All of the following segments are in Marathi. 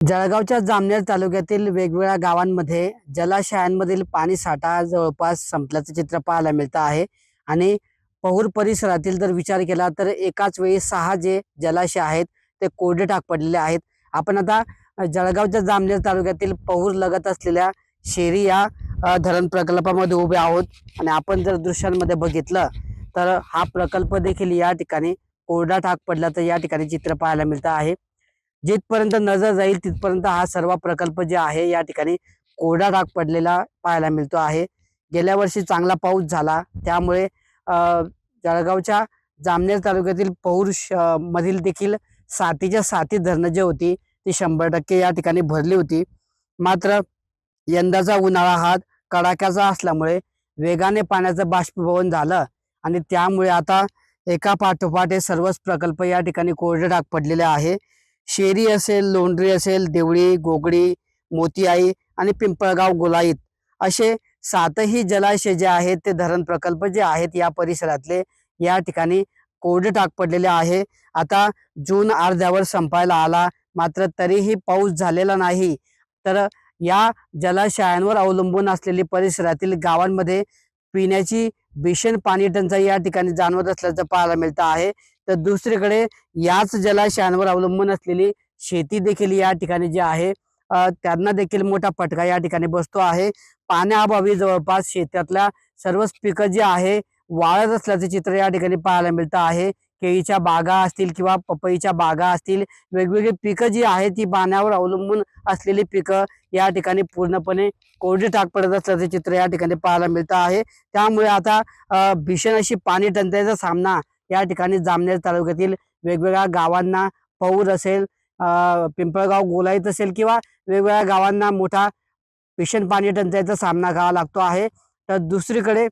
जळगावच्या जामनेर तालुक्यातील वेगवेगळ्या गावांमध्ये जलाशयांमधील पाणी साठा जवळपास संपल्याचं चित्र पाहायला मिळतं आहे। आणि पहूर परिसरातील जर विचार केला तर एकाच वेळी 6 जे जलाशय आहेत ते कोरडे टाक पडलेले आहेत। आपण आता जळगावच्या जामनेर तालुक्यातील पहूर लगत असलेल्या शेरी या धरण प्रकल्पामध्ये उभे आहोत। आणि आपण जर दृश्यांमध्ये बघितलं तर हा प्रकल्प देखील या ठिकाणी कोरडा टाक पडल्याचं या ठिकाणी चित्र पाहायला मिळतं आहे। जिथपर्यंत नजर जाईल तिथपर्यंत हा सर्व प्रकल्प जे आहे या ठिकाणी कोरडा डाग पडलेला पाहायला मिळतो आहे। गेल्या वर्षी चांगला पाऊस झाला त्यामुळे जळगावच्या जामनेर तालुक्यातील पौर मधील देखील सातीच्या साती धरणं जी होती ती 100% या ठिकाणी भरली होती। मात्र यंदाचा उन्हाळा हा कडाक्याचा असल्यामुळे वेगाने पाण्याचं बाष्पीभवन झालं आणि त्यामुळे आता एका पाठोपाठ हे सर्वच प्रकल्प या ठिकाणी कोरडे डाग पडलेले आहे। शेरी असेल, लोंढरी असेल, देवळी, गोगडी, मोतीआई आणि पिंपळगाव गोलाईत असे 7ही जलाशय जे आहेत ते धरण प्रकल्प जे आहेत या परिसरातले या ठिकाणी कोरडे टाक पडलेले आहे। आता जून अर्ध्यावर संपायला आला मात्र तरीही पाऊस झालेला नाही। तर या जलाशयांवर अवलंबून असलेली परिसरातील गावांमध्ये पिण्याची भीषण पाणी टंचाई या ठिकाणी जाणवत असल्याचं पाहायला मिळतं आहे। तर दुसरीकडे याच जलाशयांवर अवलंबून असलेली शेती देखील या ठिकाणी जी आहे त्यांना देखील मोठा फटका या ठिकाणी बसतो आहे। पाण्याअभावी जवळपास शेतातल्या सर्वच पिकं जी आहे वाळत असल्याचे चित्र या ठिकाणी पाहायला मिळतं आहे। केळीच्या बागा असतील किंवा पपईच्या बागा असतील, वेगवेगळी पिकं जी आहेत ती पाण्यावर अवलंबून असलेली पिकं या ठिकाणी पूर्णपणे कोरडे टाक पडत असल्याचे चित्र या ठिकाणी पाहायला मिळतं आहे। त्यामुळे आता भीषण अशी पाणी टंचाईचा सामना या ठिकाणी जामनेर तालुक्यातील वेगवेगळ्या गावांना, पौर असेल, पिंपळगाव गोलाईत असेल किंवा वेगवेगळ्या गावांना मोठा भीषण पाणी टंचाईचा सामना करावा लागतो आहे। तर दुसरीकडे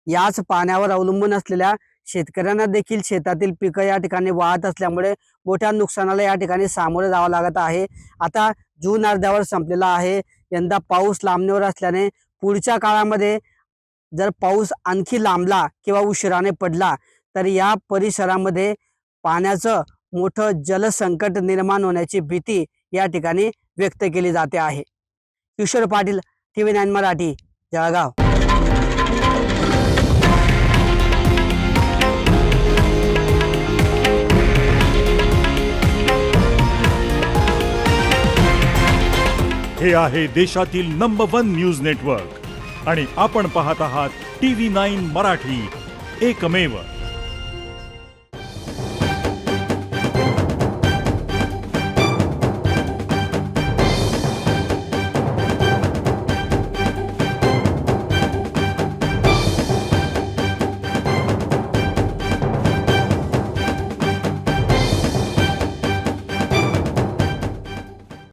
याच पाण्यावर अवलंबून असलेल्या शेतकऱ्यांना देखील शेतातील पिकं या ठिकाणी वाहत असल्यामुळे मोठ्या नुकसानाला या ठिकाणी सामोरे जावं लागत आहे। आता जून अर्ध्यावर संपलेला आहे, यंदा पाऊस लांबणीवर असल्याने पुढच्या काळामध्ये जर पाऊस आणखी लांबला किंवा उशिराने पडला तर या परिसरामध्ये पाण्याचं मोठं जलसंकट निर्माण होण्याची भीती या ठिकाणी व्यक्त केली जाते आहे। किशोर पाटील, TV9 मराठी, जळगाव। हे आहे देशातील नंबर 1 न्यूज नेटवर्क आणि आपण पाहत आहात TV9 मराठी, एकमेव।